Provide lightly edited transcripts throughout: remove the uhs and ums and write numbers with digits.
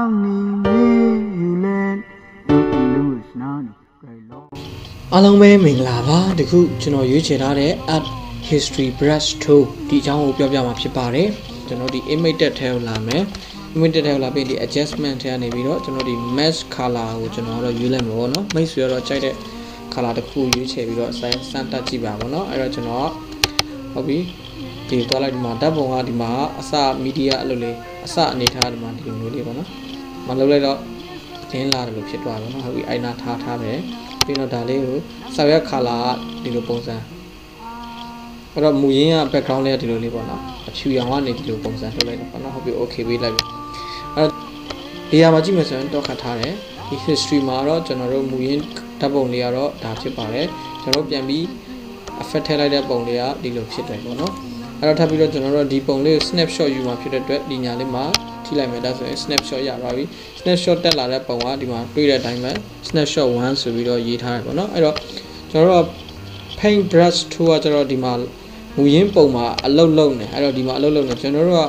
အားလုံးပဲမင်္ဂလာပါတခုကျွန်တော်ရွေးချယ်ထားတဲ့ Art History Brush Tool ဒီအကြောင်းကိုပြောပြမှာဖြစ်ပါတယ်ကျွန်တော်ဒီ image တက်ထဲကိုလာမယ် image တက်ထဲကိုလာပြီးဒီ adjustment ထဲကနေပြီးတော့ကျွန်တော်ဒီ mesh color ကိုကျွန်တော်တော့ရွေးလိုက်မှာပေါ့နော်မိတ်ဆွေတော့ကြိုက်တဲ့ color တစ်ခုရွေးချယ်ပြီးတော့စမ်းတက်ကြည့်ပါပေါ့နော်အဲ့တော့ကျွန်တော်ဟုတ်ပြီဒီသွားလိုက်ဒီမှာဓာတ်ပုံကဒီမှာအစ media အဲ့လိုလေးအစအနေထားဒီမှာဒီလိုမျိုးလေးပေါ့နော်မလုပ်လိုက်တော့တင်းလာတယ်လို့ဖြစ်သွားတယ်နော်ဟုတ်ပြီအိုင်နာထားမယ်ပြီးတော့ဒါလေးကိုဆောက်ရက် color ကဒီလိုပုံစံအဲ့တော့မူရင်းက background လေးကဒီလိုလေးပေါ့နော်အဖြူရောင်ကနေဒီလိုပုံစံထုတ်လိုက်တော့ပေါ့နော်ဟုတ်ပြီ okay ပေးလိုက်ပြီအဲ့တော့ဒီဟာမှာကြည့်မယ်ဆိုရင်တော့ခတ်ထားတယ်ဒီ history မှာတော့ကျွန်တော်တို့မူရင်းဓာတ်ပုံလေးကတော့ဒါဖြစ်ပါတယ်ကျွန်တော်တို့ပြန်ပြီး effect ထည့်လိုက်တဲ့ပုံလေးကဒီလိုဖြစ်တယ်ပေါ့နော်အဲ့တော့ထပ်ပြီးတော့ကျွန်တော်တို့ဒီပုံလေးကို snapshot ယူမှာဖြစ်တဲ့အတွက်ဒီညာလေးမှာထိလိုက်မယ်ဒါဆိုရင် snapshot ရပါပြီ snapshot တက်လာတဲ့ပုံကဒီမှာတွေ့တဲ့အတိုင်းပဲ snapshot 1ဆိုပြီးတော့ရေးထားတယ်ပေါ့နော်အဲ့တော့ကျွန်တော်တို့ paint brush tool ကကျတော့ဒီမှာမူရင်းပုံမှာအလုတ်လုံးနေအဲ့တော့ဒီမှာအလုတ်လုံးနေကျွန်တော်တို့က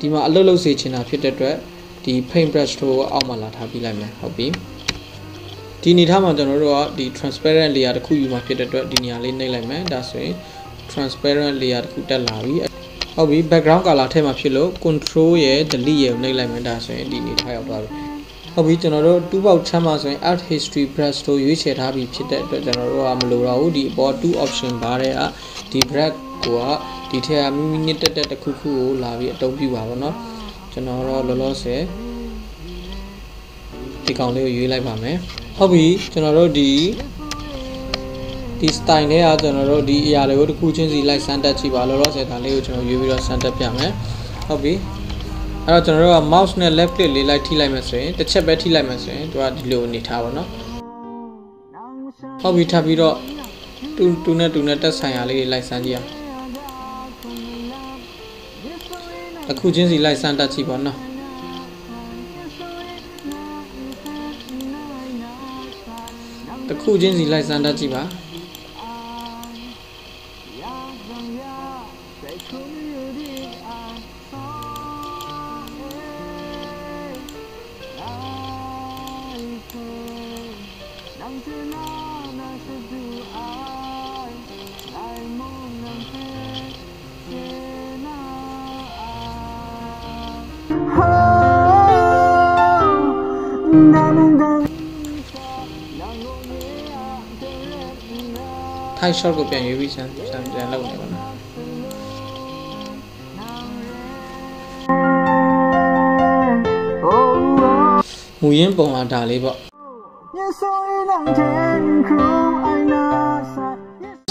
ဒီမှာအလုတ်လုံးစေချင်တာဖြစ်တဲ့အတွက်ဒီ paint brush tool ကိုအောက်မှာလာထားပြီးလိုက်မယ်ဟုတ်ပြီဒီအနေထားမှာကျွန်တော်တို့ကဒီ transparent layer တစ်ခုယူမှာဖြစ်တဲ့အတွက်ဒီနေရာလေးနှိပ်လိုက်မယ်ဒါဆိုရင် transparent layer တစ်ခုတက်လာပြီဟုတ်ပြီ background color ထဲမှာဖြစ်လို့ control ရဲ့ delete ရဲ့နှိပ်လိုက်မယ်ဒါဆိုရင်ဒီအနေထားရောက်သွားပြီဟုတ်ပြီကျွန်တော်တို့2ပေါက်ချမ်းမှာဆိုရင် art history brush တို့ရွေးချယ်ထားပြီးဖြစ်တဲ့အတွက်ကျွန်တော်တို့ကမလိုတော့ဘူးဒီအပေါ်2 option ဘာတဲ့ကဒီ brush ကိုကဒီထက်ကမိမိတက်တစ်ခုခုကိုလာပြီးအသုံးပြုပါဗောနော်ကျွန်တော်တော့လောလောဆယ်ဒီကောင်လေးကိုရွေးလိုက်ပါမယ်ဟုတ်ပြီကျွန်တော်တို့ဒီ style နဲ့ကကျွန်တော်တို့ဒီအရာတွေကိုတစ်ခုချင်းစီလိုက်စမ်းတက်ကြည့်ပါလောလောဆယ်ဒါလေးကိုကျွန်တော်ရွေးပြီးတော့စမ်းတက်ပြမယ်ဟုတ်ပြီအဲ့တော့ကျွန်တော်တို့က mouse နဲ့ left click လေးလိုက်ထိလိုက်မယ်ဆိုရင်တစ်ချက်ပဲထိလိုက်မယ်ဆိုရင်သူကဒီလိုအနေထားပါတော့ဟုတ်ပြီထပ်ပြီးတော့တူနဲ့တက်ဆိုင်ရာလေးတွေလိုက်စမ်းကြည့်အောင်တစ်ခုချင်းစီလိုက်စမ်းတက်ကြည့်ပါနော်တစ်ခုချင်းစီလိုက်စမ်းတက်ကြည့်ပါထိုင် shot ကိုပြန်ရွေးပြီးစမ်းပြန်လုပ်နေပါနော်မူရင်းပုံကဒါလေးပေါ့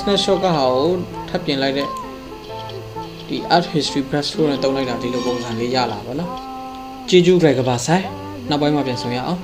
snapshot ကဟာကိုထပ်ပြင်လိုက်တဲ့ဒီ art history brush tool နဲ့တုံးလိုက်တာဒီလိုပုံစံလေးရလာပါတော့ကျေးဇူးကြိုက်ကပါဆိုင်နောက်ပိုင်းမှာပြန်ဆောင်ရအောင်